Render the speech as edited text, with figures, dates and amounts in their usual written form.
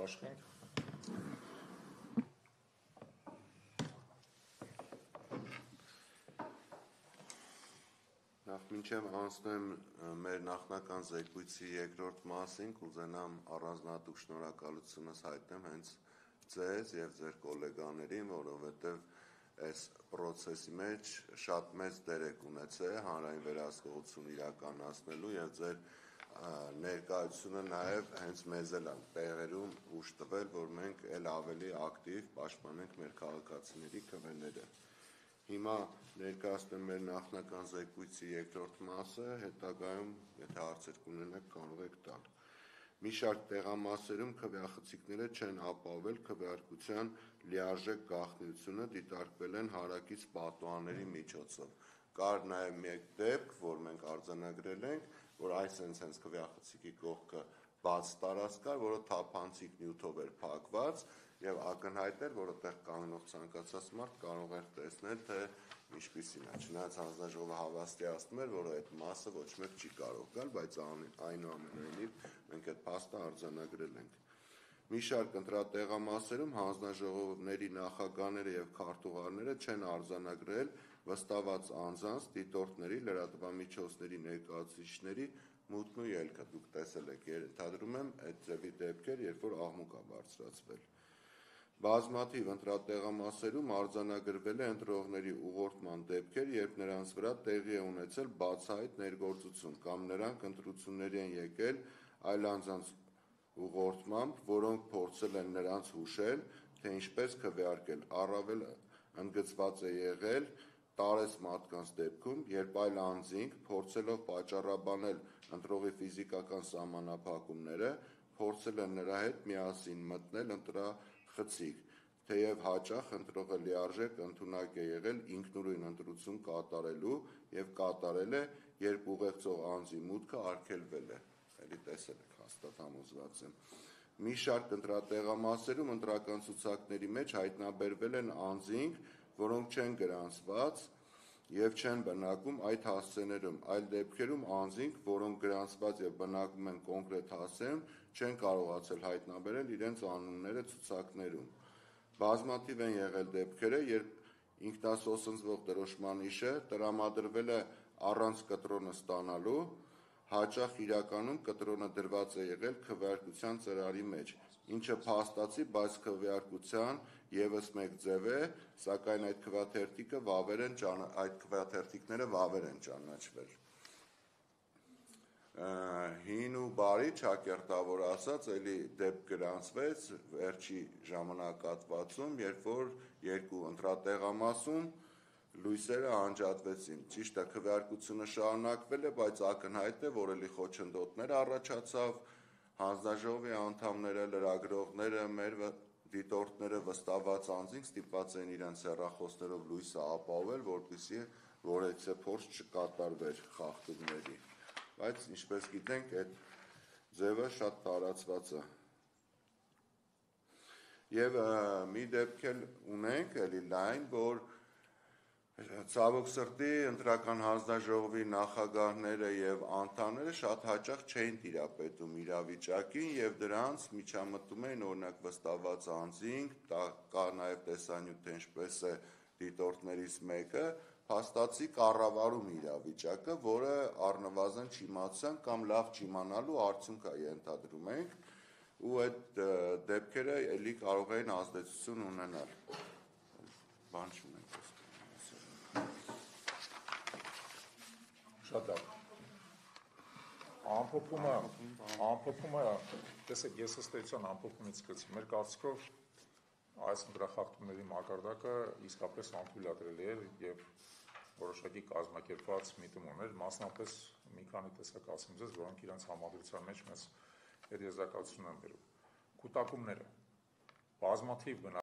կքաշվենք։ Մինչև անցնեմ մեր նախնական զեկույցի երկրորդ մասին, կուզենամ առանձնահատուկ շնորհակալությունս հայտնեմ հենց ձեզ եւ ձեր գոլեգաներին, որովհետեւ այս process-ի մեջ շատ մեծ դեր եք ունեցել հանրային վերահսկողություն իրականացնելու եւ ձեր ներկայությունը նաեւ հենց մեզ էլ տեղերում ուժ տվել, որ մենք ել ավելի ակտիվ պաշտպանենք մեր քաղաքացիների քվեները։ Հիմա ներկայացնեմ մեր նախնական զեկույցի երկրորդ մասը, հետագայում, եթե հարցեր կունենաք, կարող եք տալ։ Մի շարք տեղամասերում քվեախցիկները չեն ապահովել քվեարկության լիարժեք գաղտնիությունը, դիտարկվել են հարակից պատուհանների միջոցով։ Կար նաև մեկ դեպք, որ մենք արձանագրել ենք, որ այս քվեախցիկի կողքը բաց տարածք կար, որը թափանցիկ նյութով էր փակված եւ ակնհայտ էր, որ այդտեղ կանգնող ցանկացած մարդ կարող էր տեսնել, թե ինչպիսին է։ Չնայած հանձնաժողովը հավաստիացնում էր, որ այդ մասը ոչ մեկ չի կարող գալ, բայց այնուամենայնիվ մենք այդ փաստը արձանագրել ենք։ Մի շարք ընտրատեղամասերում հանձնաժողովների նախագահները եւ քարտուղարները չեն արձանագրել վստահված անձանց, դիտորդների, լրատվամիջոցների ներկայացուցիչների մուտքն ու ելքը։ Դուք տեսել եք, ենթադրում եմ, այդ ձևի դեպքեր, երբ որ աղմուկ է բարձրացվել։ Բազմաթիվ ընտրատեղամասերում արձանագրվել է ընտրողների ուղղորդման դեպքեր, երբ նրանց վրա տեղի է ունեցել բացահայտ ներգործություն կամ նրանք ընտրությունների են եկել այլ անձանց ուղղորդմամբ, որոնք փորձել են նրանց հուշել, թե ինչպես քվեարկել, առավել ընդգծված է եղել տարեց մարդկանց դեպքում, երբ այլ անձինք, փորձելով պատճառաբանել ընտրողի ֆիզիկական սահմանափակումները, փորձել են նրա հետ միասին մտնել ընտրախցիկ, թեև հաճախ ընտրողը լիարժեք ընդունակ է եղել ինքնուրույն ընտրություն կատարելու եւ կատարել է, երբ ուղեկցող անձի մուտքը արգելվել է։ Էլի տեսել եք, հաստատ համոզված եմ։ Մի շարք ընտրատեղամասերում ընտրական ցուցակների մեջ հայտնաբերվել են անձինք, որոնք չեն գրանցված եւ չեն բնակվում այդ հասցեներում, այլ դեպքերում անձինք, որոնք գրանցված եւ բնակվում են կոնկրետ հասցեում, չեն կարողացել հայտնաբերել իրենց անունները ցուցակներում։ Բազմաթիվ են եղել դեպքերը, երբ ինքնասոսնձվող դրոշման հիշը տրամադրվել է առանց կտրոնը ստանալու, հաճախ իրականում կտրոնը դրված է եղել քվեարկության ծրարի մեջ, ինչը փաստացի, բայց քվեարկության եւս մեկ ձև է, սակայն այդ քվեաթերթիկները վավեր են ճանաչվել։ Հին ու բարի ճակերտավոր ասած, էլի դեպք գրանցվեց վերջի ժամանակահատվածում, երբ որ երկու ընտրատեղամասում լույսերը անջատվեցին։ Ճիշտ է, քվեարկությունը շարունակվել է, բայց ակնհայտ է, որ էլի խոչընդոտներ առաջացավ, հանձնաժողովի անդամները, լրագրողները, մեր դիտորդները վստահված անձինք ստիպված են իրենց հեռախոսներով լույսը ապահովել, որպեսզի որևիցե փորձ չկատարվեր խախտումների։ Բայց ինչպես գիտենք, այդ ձևը շատ տարածված է։ Եվ մի դեպք էլ ունենք, էլի լայն, որ ցավոք սրտի ընտրական հանձնաժողովի նախագահները եւ անդամները շատ հաճախ չէին տիրապետում իրավիճակին եւ դրանց միջամտում էին օրինակ վստահված անձինք, կա նաեւ տեսանյութ, թե ինչպես է դիտորդներից մեկը փաստացի կառավարում իրավիճակը, որը առնվազն չիմացության կամ լավ չիմանալու արդյունք է, ենթադրում ենք, ու այդ դեպքերը էլի կարող են ազդեցություն ունենալ։ Բան չունենք։ Շատ լավ։ Ամփոփումը, տեսեք, ես ըստ էության ամփոփումից սկսեցի։ Մեր կարծիքով այս ընտրախախտումների մակարդակը իսկապես անթույլատրելի էր եւ որոշակի կազմակերպված միտում ուներ, մասնապես մի քանի տեսակ ասեմ ձեզ, որոնք իրենց համադրության մեջ մեզ հետ եզրակացություն են բերում։ Կուտակումները, բազմաթիվ